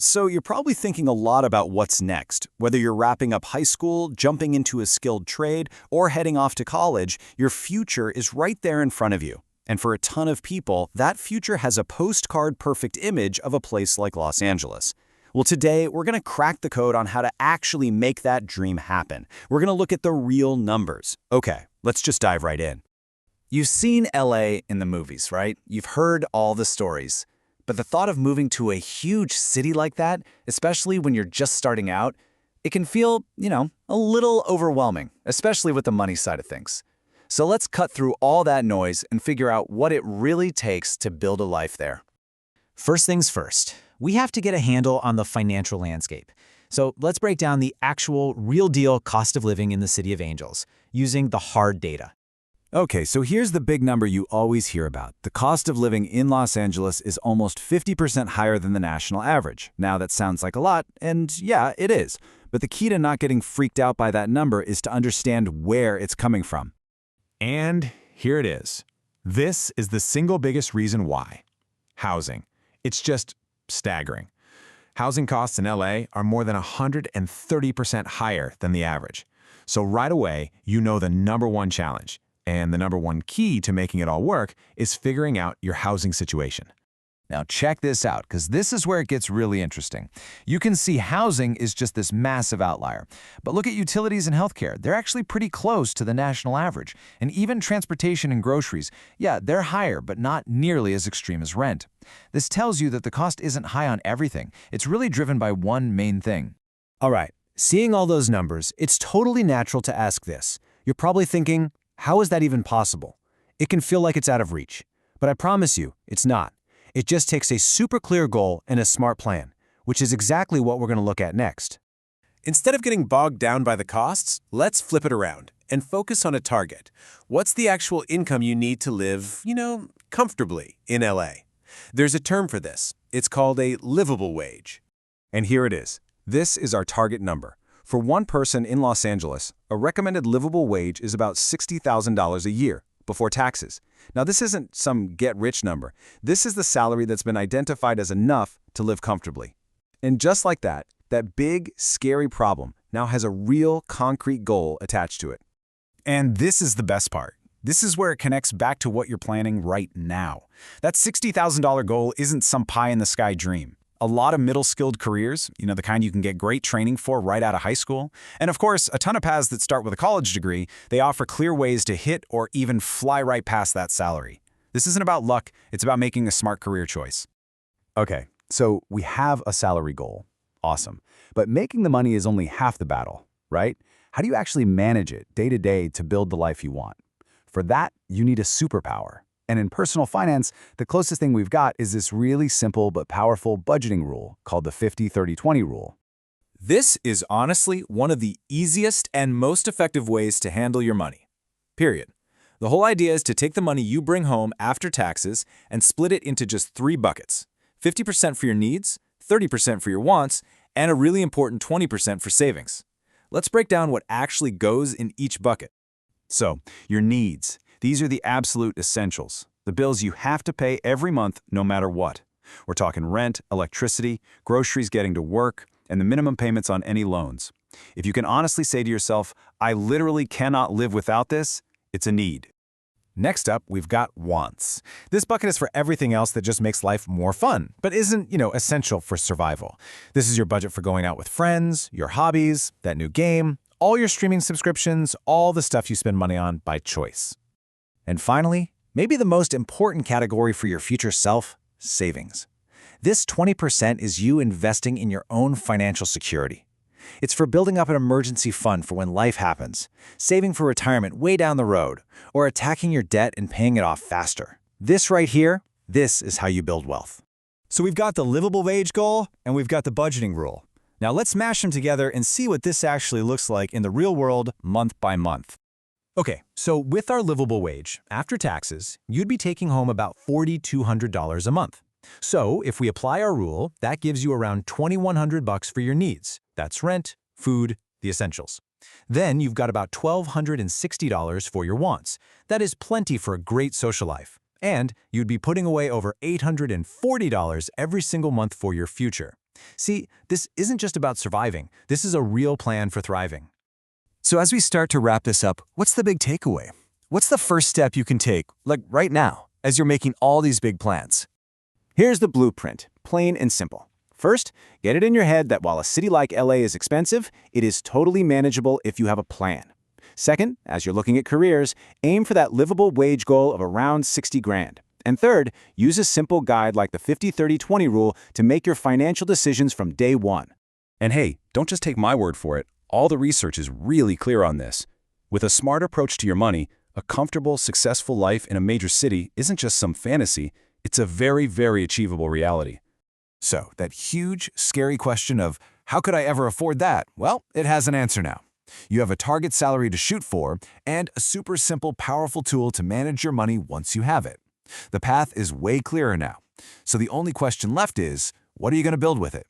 So you're probably thinking a lot about what's next. Whether you're wrapping up high school, jumping into a skilled trade, or heading off to college, your future is right there in front of you. And for a ton of people, that future has a postcard perfect image of a place like Los Angeles. Well, today, we're going to crack the code on how to actually make that dream happen. We're going to look at the real numbers. Okay, let's just dive right in. You've seen LA in the movies, right? You've heard all the stories. But the thought of moving to a huge city like that, especially when you're just starting out, it can feel, a little overwhelming, especially with the money side of things. So let's cut through all that noise and figure out what it really takes to build a life there. First things first, we have to get a handle on the financial landscape. So let's break down the actual, real-deal cost of living in the City of Angels, using the hard data. Okay, so here's the big number you always hear about. The cost of living in Los Angeles is almost 50% higher than the national average. Now, that sounds like a lot, and yeah, it is. But the key to not getting freaked out by that number is to understand where it's coming from. And here it is. This is the single biggest reason why. Housing. It's just staggering. Housing costs in LA are more than 130% higher than the average. So right away, you know the number one challenge. And the number one key to making it all work is figuring out your housing situation. Now check this out, because this is where it gets really interesting. You can see housing is just this massive outlier. But look at utilities and healthcare. They're actually pretty close to the national average. And even transportation and groceries, yeah, they're higher, but not nearly as extreme as rent. This tells you that the cost isn't high on everything. It's really driven by one main thing. All right, seeing all those numbers, it's totally natural to ask this. You're probably thinking, how is that even possible? It can feel like it's out of reach. But I promise you, it's not. It just takes a super clear goal and a smart plan, which is exactly what we're going to look at next. Instead of getting bogged down by the costs, let's flip it around and focus on a target. What's the actual income you need to live, comfortably in LA? There's a term for this. It's called a livable wage. And here it is. This is our target number. For one person in Los Angeles, a recommended livable wage is about $60,000 a year before taxes. Now, this isn't some get-rich number. This is the salary that's been identified as enough to live comfortably. And just like that, that big, scary problem now has a real, concrete goal attached to it. And this is the best part. This is where it connects back to what you're planning right now. That $60,000 goal isn't some pie-in-the-sky dream. A lot of middle-skilled careers, the kind you can get great training for right out of high school. And of course, a ton of paths that start with a college degree, they offer clear ways to hit or even fly right past that salary. This isn't about luck, it's about making a smart career choice. Okay, so we have a salary goal. Awesome. But making the money is only half the battle, right? How do you actually manage it day to day to build the life you want? For that, you need a superpower. And in personal finance, the closest thing we've got is this really simple but powerful budgeting rule called the 50-30-20 rule. This is honestly one of the easiest and most effective ways to handle your money. Period. The whole idea is to take the money you bring home after taxes and split it into just 3 buckets. 50% for your needs, 30% for your wants, and a really important 20% for savings. Let's break down what actually goes in each bucket. So, your needs. These are the absolute essentials, the bills you have to pay every month no matter what. We're talking rent, electricity, groceries getting to work, and the minimum payments on any loans. If you can honestly say to yourself, I literally cannot live without this, it's a need. Next up, we've got wants. This bucket is for everything else that just makes life more fun, but isn't, essential for survival. This is your budget for going out with friends, your hobbies, that new game, all your streaming subscriptions, all the stuff you spend money on by choice. And finally, maybe the most important category for your future self, savings. This 20% is you investing in your own financial security. It's for building up an emergency fund for when life happens, saving for retirement way down the road, or attacking your debt and paying it off faster. This right here, this is how you build wealth. So we've got the livable wage goal, and we've got the budgeting rule. Now let's mash them together and see what this actually looks like in the real world, month by month. Okay, so with our livable wage, after taxes, you'd be taking home about $4,200 a month. So if we apply our rule, that gives you around $2,100 for your needs. That's rent, food, the essentials. Then you've got about $1,260 for your wants. That is plenty for a great social life. And you'd be putting away over $840 every single month for your future. See, this isn't just about surviving. This is a real plan for thriving. So as we start to wrap this up, what's the big takeaway? What's the first step you can take, like right now, as you're making all these big plans? Here's the blueprint, plain and simple. First, get it in your head that while a city like LA is expensive, it is totally manageable if you have a plan. Second, as you're looking at careers, aim for that livable wage goal of around 60 grand. And third, use a simple guide like the 50-30-20 rule to make your financial decisions from day one. And hey, don't just take my word for it. All the research is really clear on this. With a smart approach to your money, a comfortable, successful life in a major city isn't just some fantasy, it's a very, very achievable reality. So, that huge, scary question of, how could I ever afford that? Well, it has an answer now. You have a target salary to shoot for and a super simple, powerful tool to manage your money once you have it. The path is way clearer now. So the only question left is, what are you going to build with it?